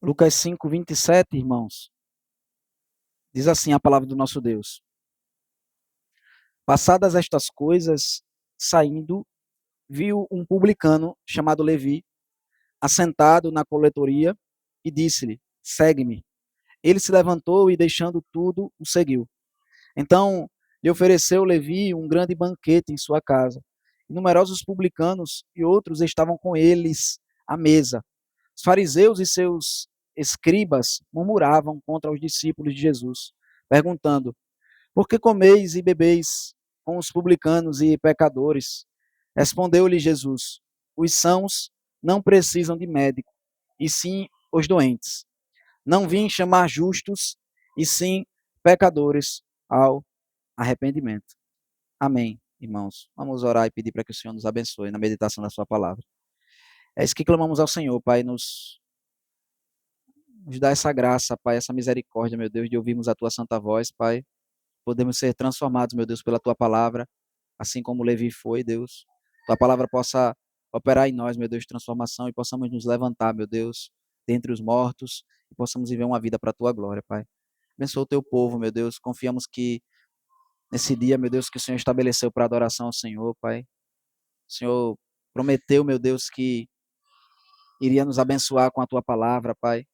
Lucas 5, 27, irmãos, diz assim a palavra do nosso Deus. Passadas estas coisas, saindo, viu um publicano chamado Levi, assentado na coletoria, e disse-lhe, segue-me. Ele se levantou e, deixando tudo, o seguiu. Então, lhe ofereceu Levi um grande banquete em sua casa. E numerosos publicanos e outros estavam com eles à mesa. Os fariseus e seus escribas murmuravam contra os discípulos de Jesus, perguntando, por que comeis e bebeis com os publicanos e pecadores? Respondeu-lhe Jesus, os sãos não precisam de médico, e sim os doentes. Não vim chamar justos, e sim pecadores ao arrependimento. Amém, irmãos. Vamos orar e pedir para que o Senhor nos abençoe na meditação da sua palavra. É isso que clamamos ao Senhor, Pai, nos dá essa graça, Pai, essa misericórdia, meu Deus, de ouvirmos a tua santa voz, Pai. Podemos ser transformados, meu Deus, pela tua palavra, assim como Levi foi, Deus. Tua palavra possa operar em nós, meu Deus, de transformação e possamos nos levantar, meu Deus, dentre os mortos e possamos viver uma vida para a tua glória, Pai. Abençoa o teu povo, meu Deus. Confiamos que nesse dia, meu Deus, que o Senhor estabeleceu para adoração ao Senhor, Pai. O Senhor prometeu, meu Deus, que iria nos abençoar com a tua palavra, Pai.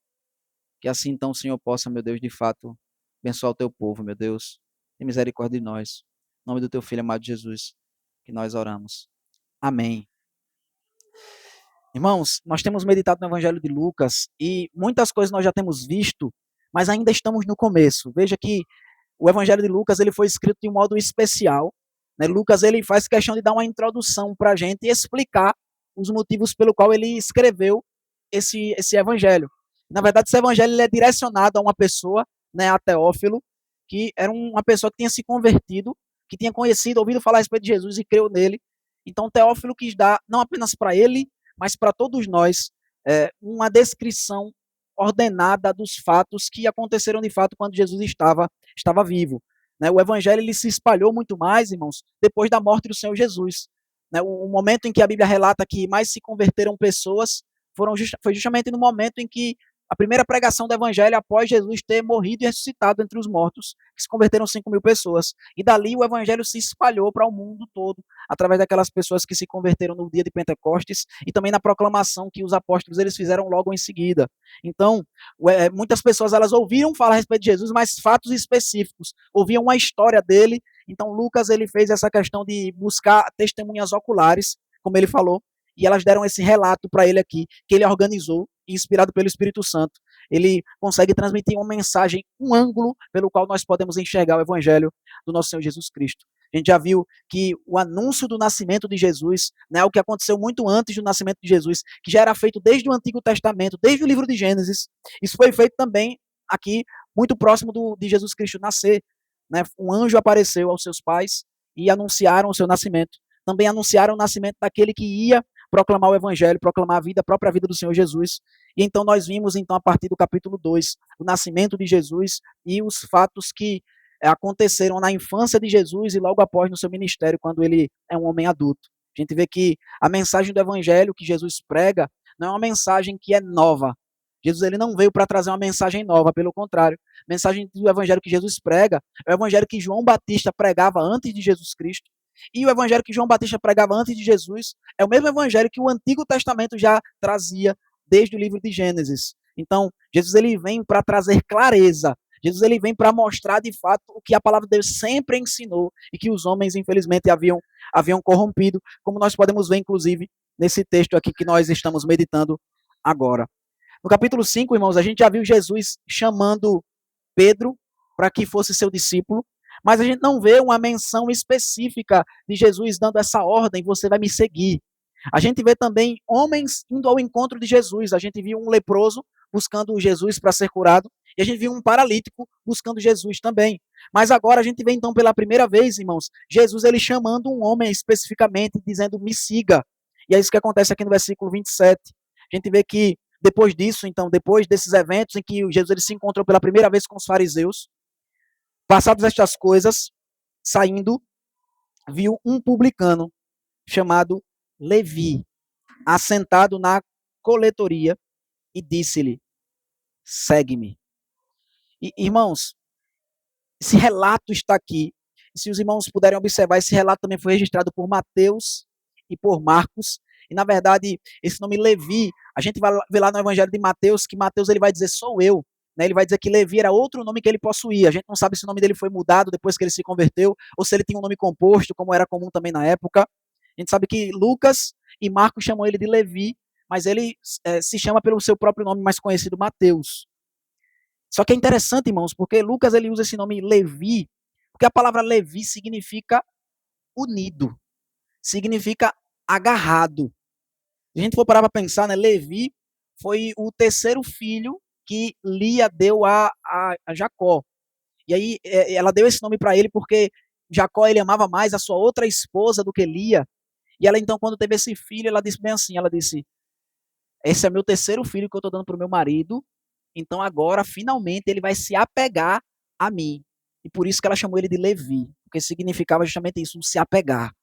Que assim então o Senhor possa, meu Deus, de fato, abençoar o teu povo, meu Deus. Tem misericórdia de nós. Em nome do teu filho amado Jesus, que nós oramos. Amém. Irmãos, nós temos meditado no Evangelho de Lucas e muitas coisas nós já temos visto, mas ainda estamos no começo. Veja que o Evangelho de Lucas ele foi escrito de um modo especial. Né? Lucas ele faz questão de dar uma introdução para a gente e explicar os motivos pelo qual ele escreveu esse Evangelho. Na verdade, esse Evangelho ele é direcionado a uma pessoa, né, a Teófilo, que era uma pessoa que tinha se convertido, que tinha conhecido, ouvido falar a respeito de Jesus e creu nele. Então, Teófilo quis dar, não apenas para ele, mas para todos nós, uma descrição ordenada dos fatos que aconteceram de fato quando Jesus estava vivo. Né? O evangelho ele se espalhou muito mais, irmãos, depois da morte do Senhor Jesus. Né? O momento em que a Bíblia relata que mais se converteram pessoas foi justamente no momento em que a primeira pregação do evangelho após Jesus ter morrido e ressuscitado entre os mortos, que se converteram 5.000 pessoas. E dali o evangelho se espalhou para o mundo todo, através daquelas pessoas que se converteram no dia de Pentecostes e também na proclamação que os apóstolos eles fizeram logo em seguida. Então, muitas pessoas elas ouviram falar a respeito de Jesus, mas fatos específicos, ouviam uma história dele. Então, Lucas ele fez essa questão de buscar testemunhas oculares, como ele falou, e elas deram esse relato para ele aqui, que ele organizou, inspirado pelo Espírito Santo. Ele consegue transmitir uma mensagem, um ângulo pelo qual nós podemos enxergar o evangelho do nosso Senhor Jesus Cristo. A gente já viu que o anúncio do nascimento de Jesus, né, o que aconteceu muito antes do nascimento de Jesus, que já era feito desde o Antigo Testamento, desde o livro de Gênesis, isso foi feito também aqui, muito próximo de Jesus Cristo nascer. Né? Um anjo apareceu aos seus pais e anunciaram o seu nascimento. Também anunciaram o nascimento daquele que ia proclamar o evangelho, proclamar a própria vida do Senhor Jesus. E então nós vimos, então, a partir do capítulo 2, o nascimento de Jesus e os fatos que aconteceram na infância de Jesus e logo após no seu ministério, quando ele é um homem adulto. A gente vê que a mensagem do evangelho que Jesus prega não é uma mensagem que é nova. Jesus ele não veio para trazer uma mensagem nova, pelo contrário. A mensagem do evangelho que Jesus prega é o evangelho que João Batista pregava antes de Jesus Cristo. E o evangelho que João Batista pregava antes de Jesus é o mesmo evangelho que o Antigo Testamento já trazia desde o livro de Gênesis. Então, Jesus ele vem para trazer clareza. Jesus ele vem para mostrar de fato o que a palavra de Deus sempre ensinou e que os homens, infelizmente, haviam corrompido, como nós podemos ver, inclusive, nesse texto aqui que nós estamos meditando agora. No capítulo 5, irmãos, a gente já viu Jesus chamando Pedro para que fosse seu discípulo, mas a gente não vê uma menção específica de Jesus dando essa ordem, você vai me seguir. A gente vê também homens indo ao encontro de Jesus. A gente viu um leproso buscando Jesus para ser curado, e a gente viu um paralítico buscando Jesus também. Mas agora a gente vê então pela primeira vez, irmãos, Jesus ele chamando um homem especificamente, dizendo, me siga. E é isso que acontece aqui no versículo 27. A gente vê que depois disso, então, depois desses eventos em que Jesus ele se encontrou pela primeira vez com os fariseus, passadas estas coisas, saindo, viu um publicano chamado Levi, assentado na coletoria, e disse-lhe, segue-me. E, irmãos, esse relato está aqui. E se os irmãos puderem observar, esse relato também foi registrado por Mateus e por Marcos. E, na verdade, esse nome Levi, a gente vai ver lá no Evangelho de Mateus, que Mateus ele vai dizer, sou eu. Né? Ele vai dizer que Levi era outro nome que ele possuía. A gente não sabe se o nome dele foi mudado depois que ele se converteu, ou se ele tinha um nome composto, como era comum também na época. A gente sabe que Lucas e Marcos chamam ele de Levi, mas ele se chama pelo seu próprio nome mais conhecido, Mateus. Só que é interessante, irmãos, porque Lucas ele usa esse nome Levi, porque a palavra Levi significa unido, significa agarrado. Se a gente for parar para pensar, né, Levi foi o terceiro filho que Lia deu a Jacó. E aí ela deu esse nome para ele porque Jacó ele amava mais a sua outra esposa do que Lia. E ela então, quando teve esse filho, ela disse bem assim, ela disse, esse é meu terceiro filho que eu estou dando para o meu marido, então agora, finalmente, ele vai se apegar a mim. E por isso que ela chamou ele de Levi, porque significava justamente isso, um se apegar.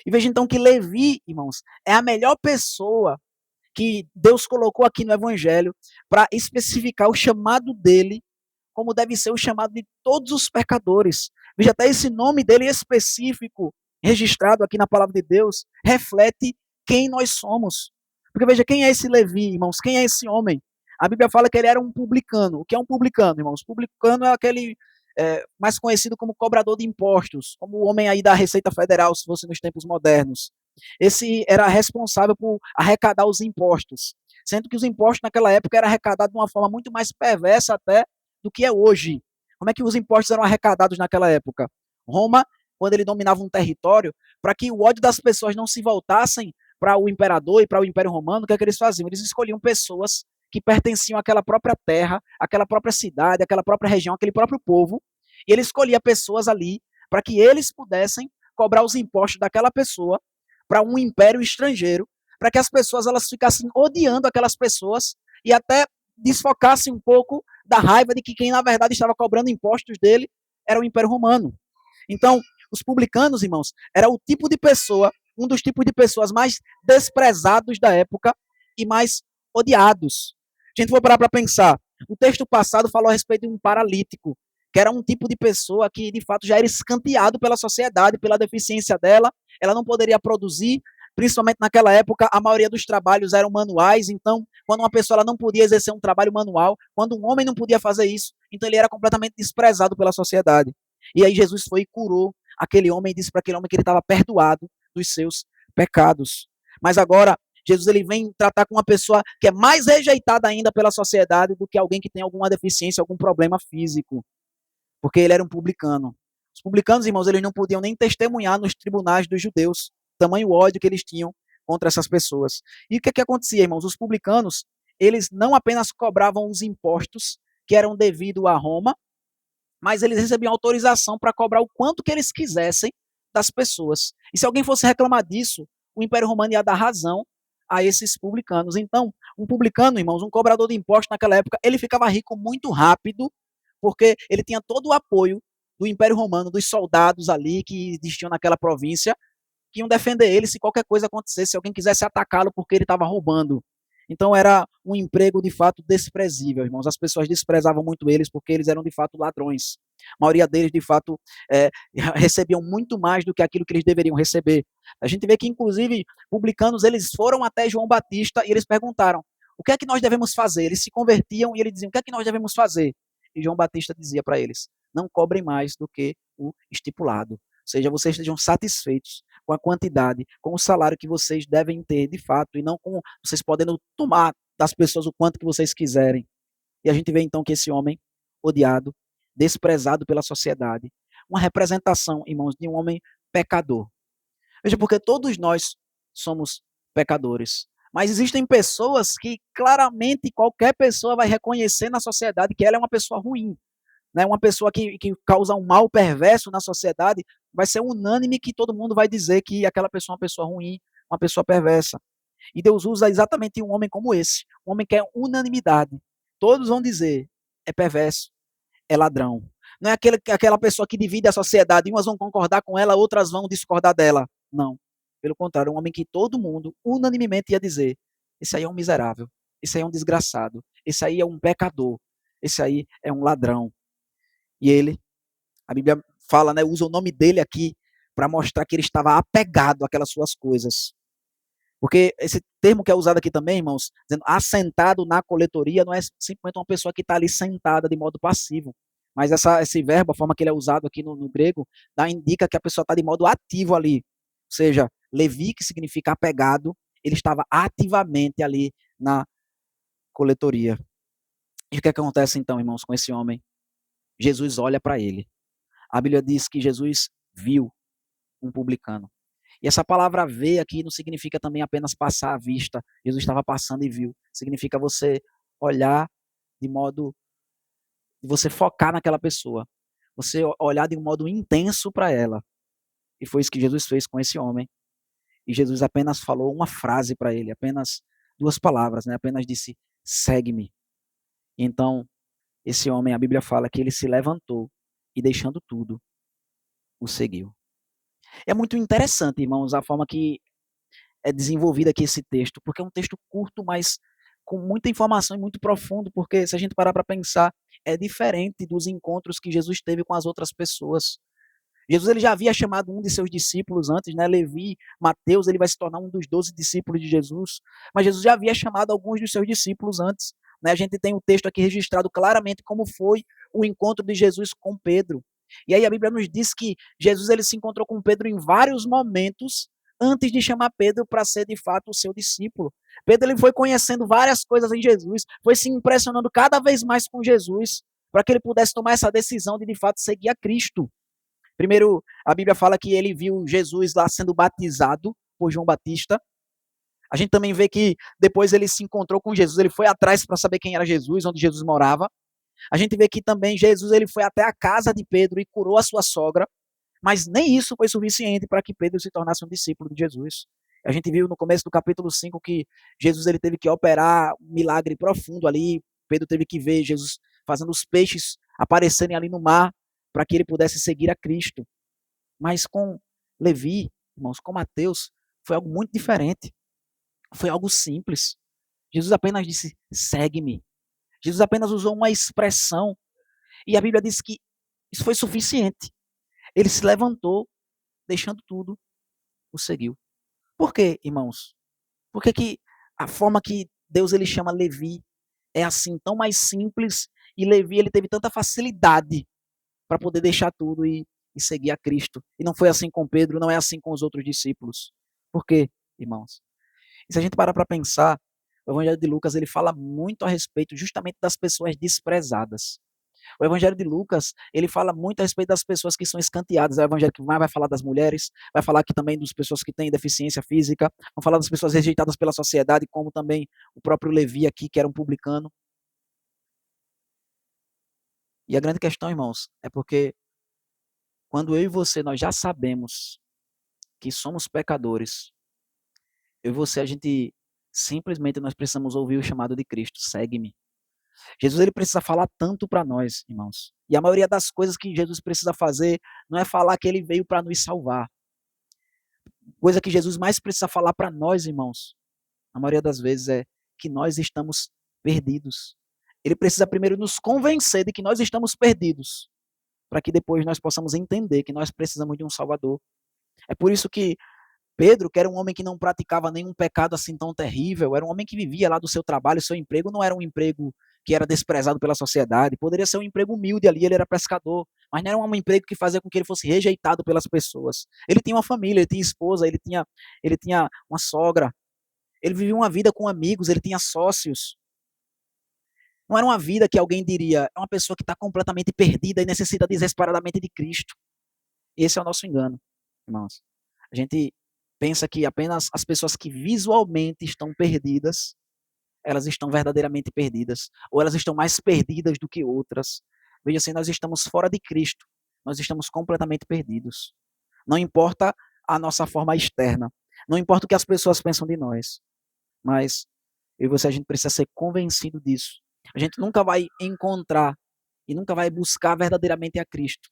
E veja então que Levi, irmãos, é a melhor pessoa que Deus colocou aqui no Evangelho para especificar o chamado dele, como deve ser o chamado de todos os pecadores. Veja, até esse nome dele específico, registrado aqui na palavra de Deus, reflete quem nós somos. Porque veja, quem é esse Levi, irmãos? Quem é esse homem? A Bíblia fala que ele era um publicano. O que é um publicano, irmãos? Publicano é aquele mais conhecido como cobrador de impostos, como o homem aí da Receita Federal, se fosse nos tempos modernos. Esse era responsável por arrecadar os impostos, sendo que os impostos naquela época eram arrecadados de uma forma muito mais perversa até do que é hoje. Como é que os impostos eram arrecadados naquela época? Roma, quando ele dominava um território, para que o ódio das pessoas não se voltassem para o imperador e para o Império Romano, o que é que eles faziam? Eles escolhiam pessoas que pertenciam àquela própria terra, àquela própria cidade, àquela própria região, aquele próprio povo, e ele escolhia pessoas ali para que eles pudessem cobrar os impostos daquela pessoa para um império estrangeiro, para que as pessoas elas ficassem odiando aquelas pessoas e até desfocassem um pouco da raiva de que quem na verdade estava cobrando impostos dele era o Império Romano. Então, os publicanos, irmãos, era o tipo de pessoa, um dos tipos de pessoas mais desprezados da época e mais odiados. A gente for parar para pensar, o texto passado falou a respeito de um paralítico, que era um tipo de pessoa que, de fato, já era escanteado pela sociedade, pela deficiência dela, ela não poderia produzir, principalmente naquela época, a maioria dos trabalhos eram manuais, então, quando uma pessoa ela não podia exercer um trabalho manual, quando um homem não podia fazer isso, então ele era completamente desprezado pela sociedade. E aí Jesus foi e curou aquele homem e disse para aquele homem que ele estava perdoado dos seus pecados. Mas agora, Jesus ele vem tratar com uma pessoa que é mais rejeitada ainda pela sociedade do que alguém que tem alguma deficiência, algum problema físico, porque ele era um publicano. Os publicanos, irmãos, eles não podiam nem testemunhar nos tribunais dos judeus, tamanho ódio que eles tinham contra essas pessoas. E o que acontecia, irmãos? Os publicanos, eles não apenas cobravam os impostos que eram devidos a Roma, mas eles recebiam autorização para cobrar o quanto que eles quisessem das pessoas. E se alguém fosse reclamar disso, o Império Romano ia dar razão a esses publicanos. Então, um publicano, irmãos, um cobrador de impostos naquela época, ele ficava rico muito rápido, porque ele tinha todo o apoio do Império Romano, dos soldados ali que existiam naquela província, que iam defender ele se qualquer coisa acontecesse, se alguém quisesse atacá-lo porque ele estava roubando. Então era um emprego de fato desprezível, irmãos. As pessoas desprezavam muito eles porque eles eram de fato ladrões. A maioria deles, de fato, recebiam muito mais do que aquilo que eles deveriam receber. A gente vê que, inclusive, publicanos, eles foram até João Batista e eles perguntaram, o que é que nós devemos fazer? Eles se convertiam e eles diziam, o que é que nós devemos fazer? E João Batista dizia para eles, não cobrem mais do que o estipulado. Ou seja, vocês estejam satisfeitos com a quantidade, com o salário que vocês devem ter de fato, e não com vocês podendo tomar das pessoas o quanto que vocês quiserem. E a gente vê então que esse homem, odiado, desprezado pela sociedade, uma representação, irmãos, de um homem pecador. Veja, porque todos nós somos pecadores. Mas existem pessoas que claramente qualquer pessoa vai reconhecer na sociedade que ela é uma pessoa ruim. Né? Uma pessoa que causa um mal perverso na sociedade, vai ser unânime que todo mundo vai dizer que aquela pessoa é uma pessoa ruim, uma pessoa perversa. E Deus usa exatamente um homem como esse, um homem que é unanimidade. Todos vão dizer, é perverso, é ladrão. Não é aquela pessoa que divide a sociedade, umas vão concordar com ela, outras vão discordar dela. Não. Pelo contrário, um homem que todo mundo unanimemente ia dizer, esse aí é um miserável, esse aí é um desgraçado, esse aí é um pecador, esse aí é um ladrão. E ele, a Bíblia fala, né, usa o nome dele aqui para mostrar que ele estava apegado àquelas suas coisas. Porque esse termo que é usado aqui também, irmãos, dizendo assentado na coletoria, não é simplesmente uma pessoa que está ali sentada de modo passivo. Mas esse verbo, a forma que ele é usado aqui no grego, indica que a pessoa está de modo ativo ali. Ou seja, Levi, que significa apegado, ele estava ativamente ali na coletoria. E o que acontece então, irmãos, com esse homem? Jesus olha para ele. A Bíblia diz que Jesus viu um publicano. E essa palavra ver aqui não significa também apenas passar a vista. Jesus estava passando e viu. Significa você olhar de modo, você focar naquela pessoa. Você olhar de um modo intenso para ela. E foi isso que Jesus fez com esse homem. E Jesus apenas falou uma frase para ele, apenas 2 palavras, né? Apenas disse, segue-me. Então, esse homem, a Bíblia fala que ele se levantou e deixando tudo, o seguiu. É muito interessante, irmãos, a forma que é desenvolvido aqui esse texto, porque é um texto curto, mas com muita informação e muito profundo, porque se a gente parar para pensar, é diferente dos encontros que Jesus teve com as outras pessoas. Jesus ele já havia chamado um de seus discípulos antes, né? Levi, Mateus, ele vai se tornar um dos 12 discípulos de Jesus, mas Jesus já havia chamado alguns dos seus discípulos antes. Né? A gente tem um texto aqui registrado claramente como foi o encontro de Jesus com Pedro. E aí a Bíblia nos diz que Jesus ele se encontrou com Pedro em vários momentos antes de chamar Pedro para ser de fato o seu discípulo. Pedro ele foi conhecendo várias coisas em Jesus, foi se impressionando cada vez mais com Jesus, para que ele pudesse tomar essa decisão de fato seguir a Cristo. Primeiro, a Bíblia fala que ele viu Jesus lá sendo batizado por João Batista. A gente também vê que depois ele se encontrou com Jesus, ele foi atrás para saber quem era Jesus, onde Jesus morava. A gente vê que também Jesus ele foi até a casa de Pedro e curou a sua sogra, mas nem isso foi suficiente para que Pedro se tornasse um discípulo de Jesus. A gente viu no começo do capítulo 5 que Jesus ele teve que operar um milagre profundo ali, Pedro teve que ver Jesus fazendo os peixes aparecerem ali no mar, para que ele pudesse seguir a Cristo. Mas com Levi, irmãos, com Mateus, foi algo muito diferente. Foi algo simples. Jesus apenas disse, segue-me. Jesus apenas usou uma expressão. E a Bíblia diz que isso foi suficiente. Ele se levantou, deixando tudo, o seguiu. Por quê, irmãos? Porque que a forma que Deus ele chama Levi é assim, tão mais simples, e Levi ele teve tanta facilidade para poder deixar tudo e seguir a Cristo. E não foi assim com Pedro, não é assim com os outros discípulos. Por quê, irmãos? E se a gente parar para pensar, o Evangelho de Lucas ele fala muito a respeito justamente das pessoas desprezadas. O Evangelho de Lucas, ele fala muito a respeito das pessoas que são escanteadas. É o Evangelho que mais vai falar das mulheres, vai falar aqui também das pessoas que têm deficiência física, vai falar das pessoas rejeitadas pela sociedade, como também o próprio Levi aqui, que era um publicano. E a grande questão, irmãos, é porque quando eu e você, nós já sabemos que somos pecadores, eu e você, a gente simplesmente nós precisamos ouvir o chamado de Cristo, segue-me. Jesus ele precisa falar tanto para nós, irmãos. E a maioria das coisas que Jesus precisa fazer não é falar que ele veio para nos salvar. Coisa que Jesus mais precisa falar para nós, irmãos, a maioria das vezes é que nós estamos perdidos. Ele precisa primeiro nos convencer de que nós estamos perdidos, para que depois nós possamos entender que nós precisamos de um Salvador. É por isso que Pedro, que era um homem que não praticava nenhum pecado assim tão terrível, era um homem que vivia lá do seu trabalho, seu emprego não era um emprego que era desprezado pela sociedade, poderia ser um emprego humilde ali, ele era pescador, mas não era um emprego que fazia com que ele fosse rejeitado pelas pessoas. Ele tinha uma família, ele tinha esposa, ele tinha uma sogra, ele vivia uma vida com amigos, ele tinha sócios. Não era uma vida que alguém diria, é uma pessoa que está completamente perdida e necessita desesperadamente de Cristo. Esse é o nosso engano, irmãos. A gente pensa que apenas as pessoas que visualmente estão perdidas, elas estão verdadeiramente perdidas, ou elas estão mais perdidas do que outras. Veja assim, nós estamos fora de Cristo, nós estamos completamente perdidos. Não importa a nossa forma externa, não importa o que as pessoas pensam de nós, mas eu e você, a gente precisa ser convencido disso. A gente nunca vai encontrar e nunca vai buscar verdadeiramente a Cristo,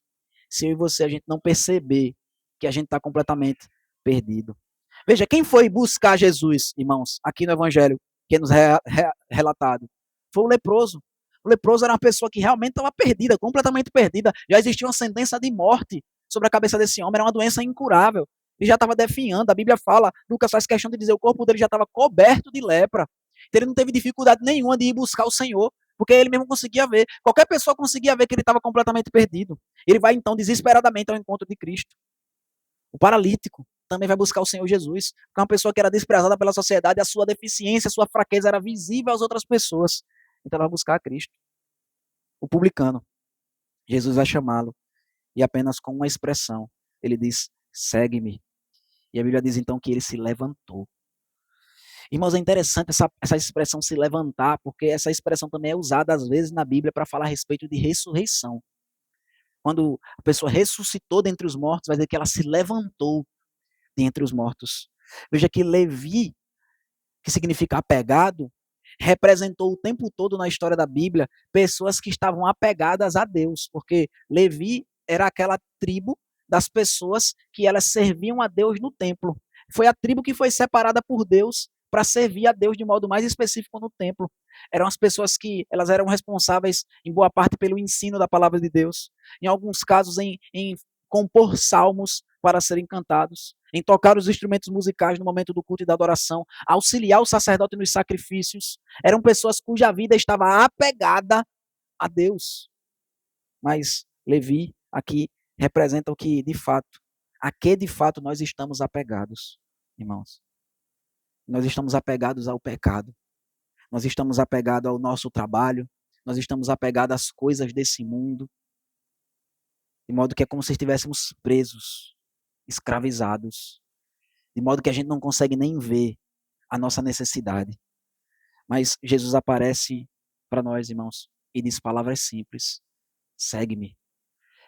se eu e você, a gente não perceber que a gente está completamente perdido. Veja, quem foi buscar Jesus, irmãos, aqui no Evangelho? que é nos relatado? Foi o leproso. O leproso era uma pessoa que realmente estava perdida, completamente perdida. Já existia uma sentença de morte sobre a cabeça desse homem, era uma doença incurável. Ele já estava definhando, a Bíblia fala, Lucas faz questão de dizer, o corpo dele já estava coberto de lepra. Então ele não teve dificuldade nenhuma de ir buscar o Senhor, porque ele mesmo conseguia ver. Qualquer pessoa conseguia ver que ele estava completamente perdido. Ele vai então desesperadamente ao encontro de Cristo. O paralítico também vai buscar o Senhor Jesus, porque é uma pessoa que era desprezada pela sociedade, a sua deficiência, a sua fraqueza era visível às outras pessoas. Então ela vai buscar a Cristo. O publicano, Jesus vai chamá-lo, e apenas com uma expressão, ele diz, segue-me. E a Bíblia diz então que ele se levantou. Irmãos, é interessante essa expressão se levantar, porque essa expressão também é usada às vezes na Bíblia para falar a respeito de ressurreição. Quando a pessoa ressuscitou dentre os mortos, vai dizer que ela se levantou dentre os mortos. Veja que Levi, que significa apegado, representou o tempo todo na história da Bíblia pessoas que estavam apegadas a Deus, porque Levi era aquela tribo das pessoas que elas serviam a Deus no templo. Foi a tribo que foi separada por Deus para servir a Deus de modo mais específico no templo. Eram as pessoas que elas eram responsáveis em boa parte pelo ensino da palavra de Deus, em alguns casos em compor salmos para serem cantados, em tocar os instrumentos musicais no momento do culto e da adoração, auxiliar o sacerdote nos sacrifícios. Eram pessoas cuja vida estava apegada a Deus. Mas Levi aqui representa o que de fato, a que de fato nós estamos apegados, irmãos. Nós estamos apegados ao pecado. Nós estamos apegados ao nosso trabalho. Nós estamos apegados às coisas desse mundo. De modo que é como se estivéssemos presos, escravizados. De modo que a gente não consegue nem ver a nossa necessidade. Mas Jesus aparece para nós, irmãos, e diz palavras simples: segue-me.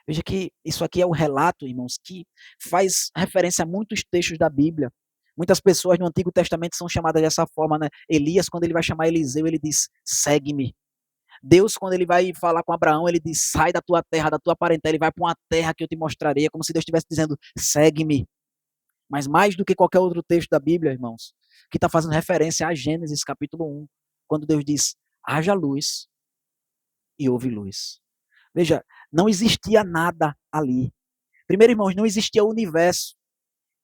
Veja que isso aqui é o relato, irmãos, que faz referência a muitos textos da Bíblia. Muitas pessoas no Antigo Testamento são chamadas dessa forma, né? Elias, quando ele vai chamar Eliseu, ele diz: segue-me. Deus, quando ele vai falar com Abraão, ele diz: sai da tua terra, da tua parentela, ele vai para uma terra que eu te mostrarei. É como se Deus estivesse dizendo: segue-me. Mas mais do que qualquer outro texto da Bíblia, irmãos, que está fazendo referência a Gênesis capítulo 1, quando Deus diz: haja luz e houve luz. Veja, não existia nada ali. Primeiro, irmãos, não existia o universo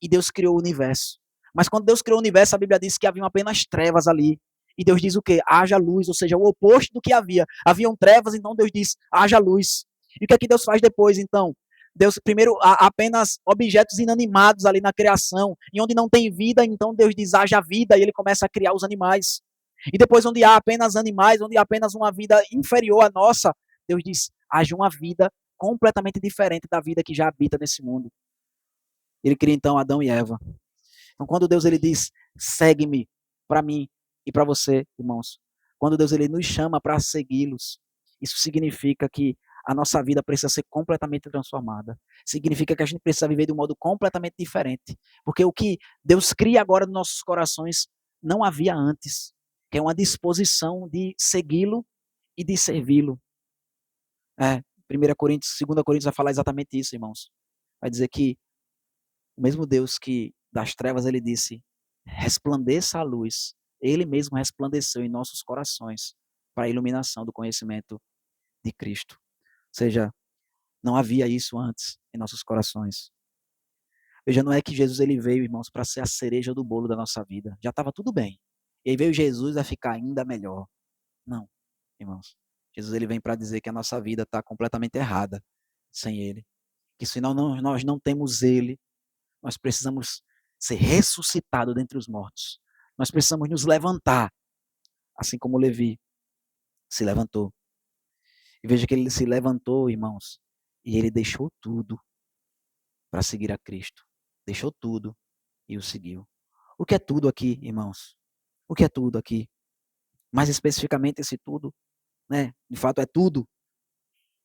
e Deus criou o universo. Mas quando Deus criou o universo, a Bíblia diz que haviam apenas trevas ali. E Deus diz o quê? Haja luz, ou seja, o oposto do que havia. Haviam trevas, então Deus diz: haja luz. E o que é que Deus faz depois, então? Deus, primeiro, apenas objetos inanimados ali na criação. E onde não tem vida, então Deus diz: haja vida, e ele começa a criar os animais. E depois, onde há apenas animais, onde há apenas uma vida inferior à nossa, Deus diz: haja uma vida completamente diferente da vida que já habita nesse mundo. Ele cria então Adão e Eva. Então, quando Deus ele diz: segue-me, para mim e para você, irmãos, quando Deus ele nos chama para segui-los, isso significa que a nossa vida precisa ser completamente transformada. Significa que a gente precisa viver de um modo completamente diferente. Porque o que Deus cria agora nos nossos corações não havia antes, que é uma disposição de segui-lo e de servi-lo. 1 Coríntios, 2 Coríntios vai falar exatamente isso, irmãos. Vai dizer que o mesmo Deus que das trevas ele disse: resplandeça a luz. Ele mesmo resplandeceu em nossos corações para a iluminação do conhecimento de Cristo. Ou seja, não havia isso antes em nossos corações. Veja, não é que Jesus ele veio, irmãos, para ser a cereja do bolo da nossa vida. Já estava tudo bem. E aí veio Jesus a ficar ainda melhor. Não, irmãos. Jesus ele vem para dizer que a nossa vida está completamente errada sem ele. Que se nós não temos ele, nós precisamos ser ressuscitados dentre os mortos. Nós precisamos nos levantar, assim como Levi se levantou. E veja que ele se levantou, irmãos, e ele deixou tudo para seguir a Cristo. Deixou tudo e o seguiu. O que é tudo aqui, irmãos? O que é tudo aqui? Mais especificamente esse tudo, né? De fato é tudo.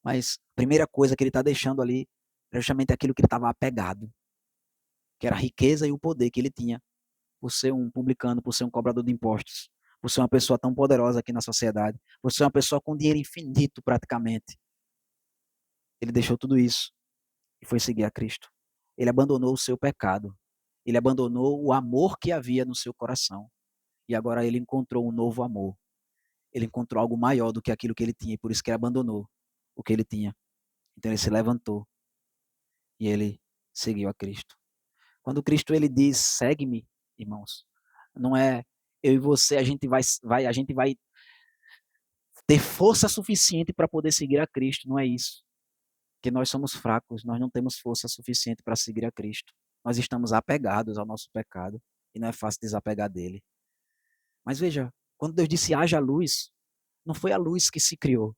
Mas a primeira coisa que ele está deixando ali é justamente aquilo que ele estava apegado, que era a riqueza e o poder que ele tinha por ser um publicano, por ser um cobrador de impostos, por ser uma pessoa tão poderosa aqui na sociedade, por ser uma pessoa com dinheiro infinito praticamente. Ele deixou tudo isso e foi seguir a Cristo. Ele abandonou o seu pecado. Ele abandonou o amor que havia no seu coração. E agora ele encontrou um novo amor. Ele encontrou algo maior do que aquilo que ele tinha, e por isso que ele abandonou o que ele tinha. Então ele se levantou e ele seguiu a Cristo. Quando Cristo ele diz, segue-me, irmãos, não é eu e você, a gente vai ter força suficiente para poder seguir a Cristo, não é isso. Porque nós somos fracos, nós não temos força suficiente para seguir a Cristo. Nós estamos apegados ao nosso pecado e não é fácil desapegar dele. Mas veja, quando Deus disse haja luz, não foi a luz que se criou.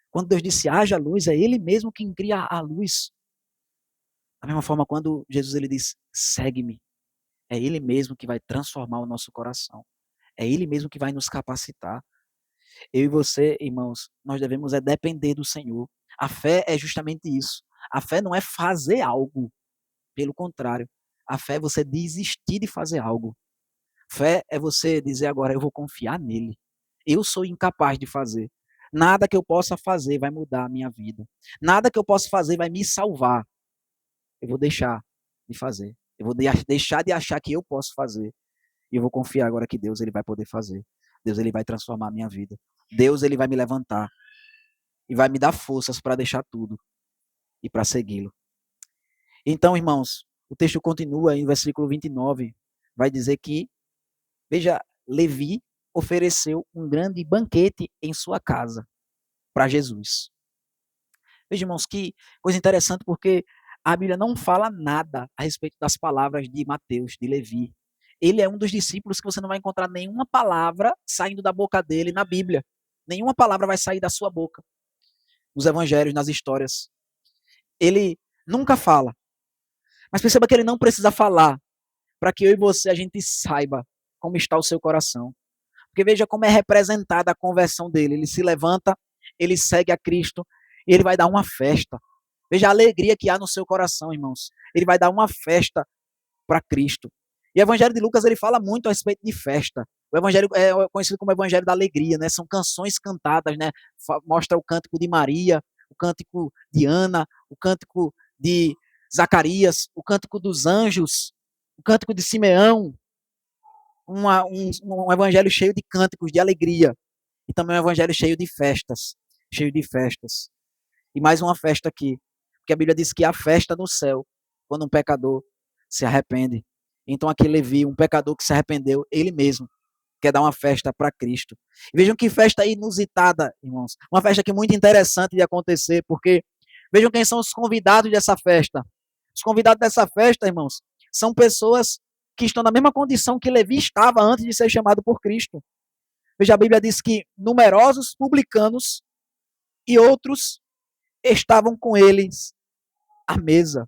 Quando Deus disse haja luz, é Ele mesmo quem cria a luz. Da mesma forma, quando Jesus ele diz segue-me, é Ele mesmo que vai transformar o nosso coração. É Ele mesmo que vai nos capacitar. Eu e você, irmãos, nós devemos depender do Senhor. A fé é justamente isso. A fé não é fazer algo. Pelo contrário, a fé é você desistir de fazer algo. Fé é você dizer agora, eu vou confiar nele. Eu sou incapaz de fazer. Nada que eu possa fazer vai mudar a minha vida. Nada que eu possa fazer vai me salvar. Eu vou deixar de fazer. Eu vou deixar de achar que eu posso fazer. E eu vou confiar agora que Deus ele vai poder fazer. Deus ele vai transformar a minha vida. Deus ele vai me levantar e vai me dar forças para deixar tudo e para segui-lo. Então, irmãos, o texto continua em versículo 29, vai dizer que, veja, Levi ofereceu um grande banquete em sua casa para Jesus. Veja, irmãos, que coisa interessante, porque a Bíblia não fala nada a respeito das palavras de Mateus, de Levi. Ele é um dos discípulos que você não vai encontrar nenhuma palavra saindo da boca dele na Bíblia. Nenhuma palavra vai sair da sua boca. Nos evangelhos, nas histórias. Ele nunca fala. Mas perceba que ele não precisa falar para que eu e você a gente saiba como está o seu coração. Porque veja como é representada a conversão dele. Ele se levanta, ele segue a Cristo e ele vai dar uma festa. Veja a alegria que há no seu coração, irmãos. Ele vai dar uma festa para Cristo. E o Evangelho de Lucas ele fala muito a respeito de festa. O Evangelho é conhecido como Evangelho da Alegria, né? São canções cantadas, né? Mostra o cântico de Maria, o cântico de Ana, o cântico de Zacarias, o cântico dos anjos, o cântico de Simeão. Um evangelho cheio de cânticos de alegria. E também um evangelho cheio de festas. Cheio de festas. E mais uma festa aqui. Porque a Bíblia diz que há festa no céu quando um pecador se arrepende. Então aqui Levi, um pecador que se arrependeu, ele mesmo quer dar uma festa para Cristo. E vejam que festa inusitada, irmãos. Uma festa que é muito interessante de acontecer, porque vejam quem são os convidados dessa festa. Os convidados dessa festa, irmãos, são pessoas que estão na mesma condição que Levi estava antes de ser chamado por Cristo. Veja, a Bíblia diz que numerosos publicanos e outros estavam com eles à mesa.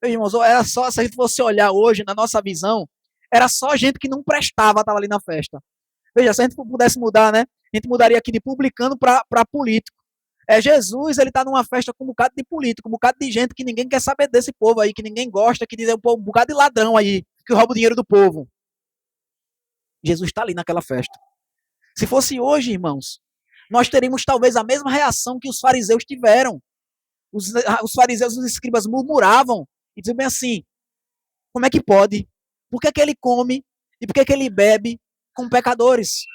Meus irmãos, era só, se a gente fosse olhar hoje, na nossa visão, era só gente que não prestava, estava ali na festa. Veja, se a gente pudesse mudar, né? A gente mudaria aqui de publicano para político. Jesus, ele está numa festa com um bocado de político, um bocado de gente que ninguém quer saber desse povo aí, que ninguém gosta, que diz um bocado de ladrão aí, que rouba o dinheiro do povo. Jesus está ali naquela festa. Se fosse hoje, irmãos, nós teríamos talvez a mesma reação que os fariseus tiveram. Os fariseus e os escribas murmuravam e diziam bem assim, como é que pode? Por que ele come e por que ele bebe com pecadores? Se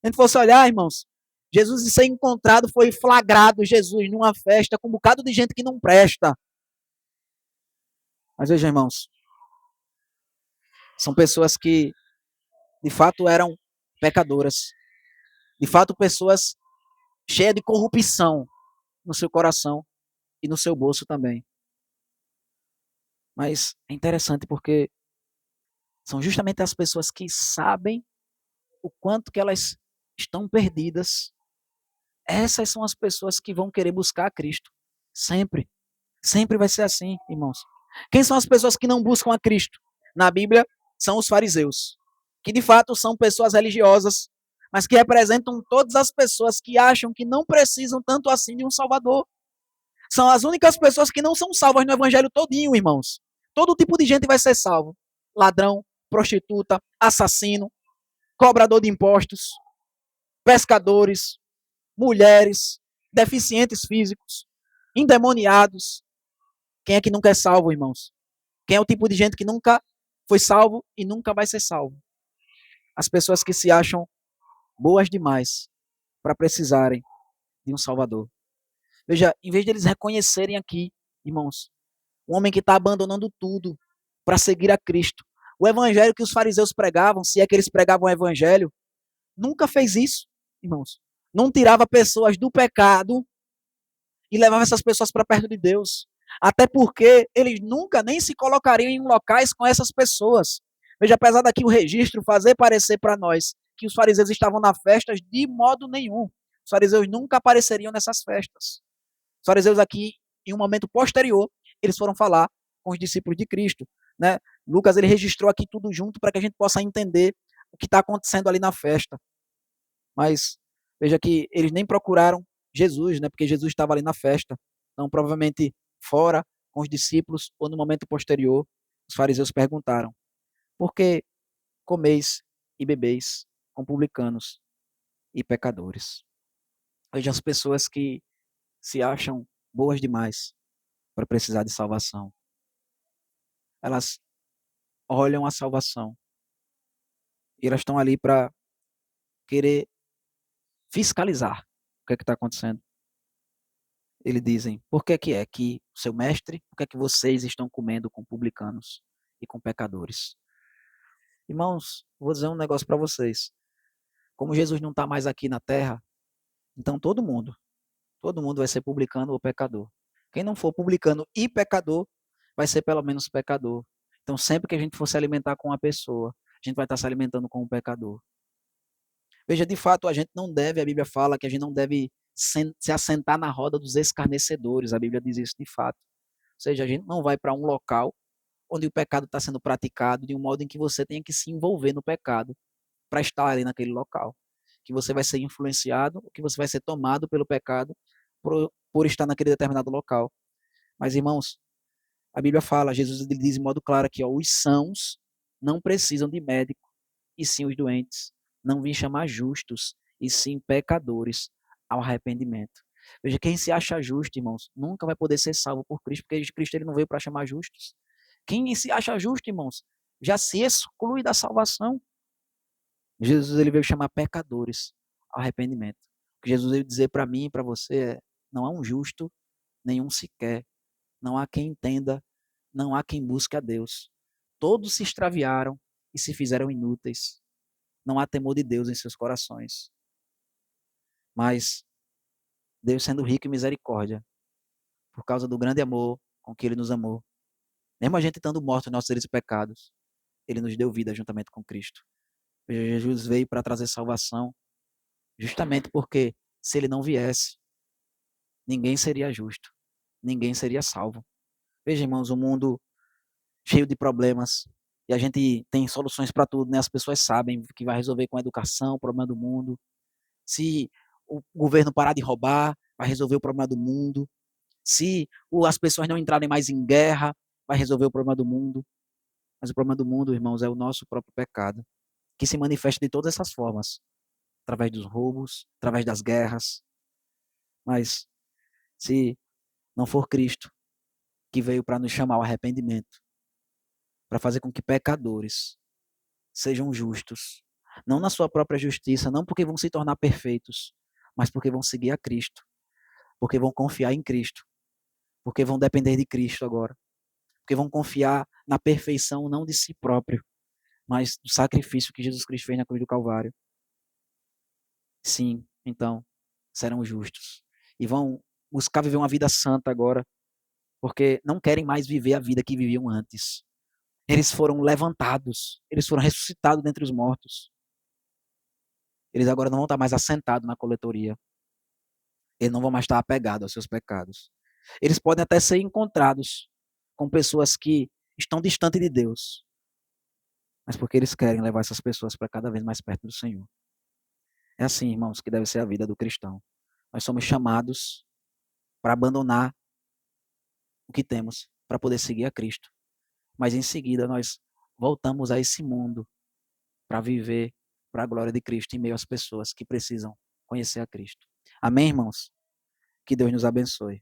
a gente fosse olhar, irmãos, Jesus de ser encontrado foi flagrado Jesus numa festa com um bocado de gente que não presta. Mas veja, irmãos, são pessoas que de fato eram pecadoras. De fato, pessoas cheias de corrupção no seu coração e no seu bolso também. Mas é interessante porque são justamente as pessoas que sabem o quanto que elas estão perdidas. Essas são as pessoas que vão querer buscar a Cristo. Sempre. Sempre vai ser assim, irmãos. Quem são as pessoas que não buscam a Cristo? Na Bíblia, são os fariseus. Que de fato são pessoas religiosas, mas que representam todas as pessoas que acham que não precisam tanto assim de um Salvador. São as únicas pessoas que não são salvas no Evangelho todinho, irmãos. Todo tipo de gente vai ser salvo. Ladrão, prostituta, assassino, cobrador de impostos, pescadores, mulheres, deficientes físicos, endemoniados. Quem é que nunca é salvo, irmãos? Quem é o tipo de gente que nunca foi salvo e nunca vai ser salvo? As pessoas que se acham boas demais para precisarem de um Salvador. Veja, em vez de eles reconhecerem aqui, irmãos, um homem que está abandonando tudo para seguir a Cristo. O evangelho que os fariseus pregavam, se é que eles pregavam o evangelho, nunca fez isso, irmãos. Não tirava pessoas do pecado e levava essas pessoas para perto de Deus. Até porque eles nunca nem se colocariam em locais com essas pessoas. Veja, apesar daqui o registro fazer parecer para nós que os fariseus estavam na festa, de modo nenhum. Os fariseus nunca apareceriam nessas festas. Os fariseus aqui, em um momento posterior, eles foram falar com os discípulos de Cristo. Né? Lucas ele registrou aqui tudo junto para que a gente possa entender o que está acontecendo ali na festa. Mas veja que eles nem procuraram Jesus, né? Porque Jesus estava ali na festa. Então, provavelmente fora com os discípulos ou no momento posterior, os fariseus perguntaram: por que comeis e bebeis com publicanos e pecadores? Veja as pessoas que se acham boas demais para precisar de salvação. Elas olham a salvação e elas estão ali para querer fiscalizar o que está acontecendo. Eles dizem: por que é que seu mestre, por que é que vocês estão comendo com publicanos e com pecadores? Irmãos, vou dizer um negócio para vocês. Como Jesus não está mais aqui na terra, então todo mundo vai ser publicano ou pecador. Quem não for publicano e pecador, vai ser pelo menos pecador. Então sempre que a gente for se alimentar com uma pessoa, a gente vai estar se alimentando com um pecador. Veja, de fato, a gente não deve, a Bíblia fala que a gente não deve se assentar na roda dos escarnecedores, a Bíblia diz isso de fato. Ou seja, a gente não vai para um local onde o pecado está sendo praticado de um modo em que você tenha que se envolver no pecado para estar ali naquele local. Que você vai ser influenciado, que você vai ser tomado pelo pecado por estar naquele determinado local. Mas, irmãos, a Bíblia fala, Jesus diz de modo claro aqui, ó, os sãos não precisam de médico, e sim os doentes. Não vim chamar justos, e sim pecadores ao arrependimento. Veja, quem se acha justo, irmãos, nunca vai poder ser salvo por Cristo, porque Cristo ele não veio para chamar justos. Quem se acha justo, irmãos, já se exclui da salvação. Jesus ele veio chamar pecadores ao arrependimento. O que Jesus veio dizer para mim e para você é: não há um justo, nenhum sequer. Não há quem entenda, não há quem busque a Deus. Todos se extraviaram e se fizeram inúteis. Não há temor de Deus em seus corações. Mas Deus, sendo rico em misericórdia, por causa do grande amor com que Ele nos amou, mesmo a gente estando morto em nossos delitos e pecados, Ele nos deu vida juntamente com Cristo. Jesus veio para trazer salvação, justamente porque se Ele não viesse, ninguém seria justo, ninguém seria salvo. Veja, irmãos, o mundo cheio de problemas, e a gente tem soluções para tudo, né? As pessoas sabem que vai resolver com a educação o problema do mundo. Se o governo parar de roubar, vai resolver o problema do mundo. Se as pessoas não entrarem mais em guerra, vai resolver o problema do mundo. Mas o problema do mundo, irmãos, é o nosso próprio pecado, que se manifesta de todas essas formas, através dos roubos, através das guerras. Mas se não for Cristo que veio para nos chamar ao arrependimento, para fazer com que pecadores sejam justos, não na sua própria justiça, não porque vão se tornar perfeitos, mas porque vão seguir a Cristo, porque vão confiar em Cristo, porque vão depender de Cristo agora, porque vão confiar na perfeição não de si próprio, mas do sacrifício que Jesus Cristo fez na cruz do Calvário. Sim, então, serão justos e vão buscar viver uma vida santa agora, porque não querem mais viver a vida que viviam antes. Eles foram levantados, eles foram ressuscitados dentre os mortos. Eles agora não vão estar mais assentados na coletoria. Eles não vão mais estar apegados aos seus pecados. Eles podem até ser encontrados com pessoas que estão distantes de Deus, mas porque eles querem levar essas pessoas para cada vez mais perto do Senhor. É assim, irmãos, que deve ser a vida do cristão. Nós somos chamados para abandonar o que temos para poder seguir a Cristo. Mas em seguida nós voltamos a esse mundo para viver para a glória de Cristo em meio às pessoas que precisam conhecer a Cristo. Amém, irmãos? Que Deus nos abençoe.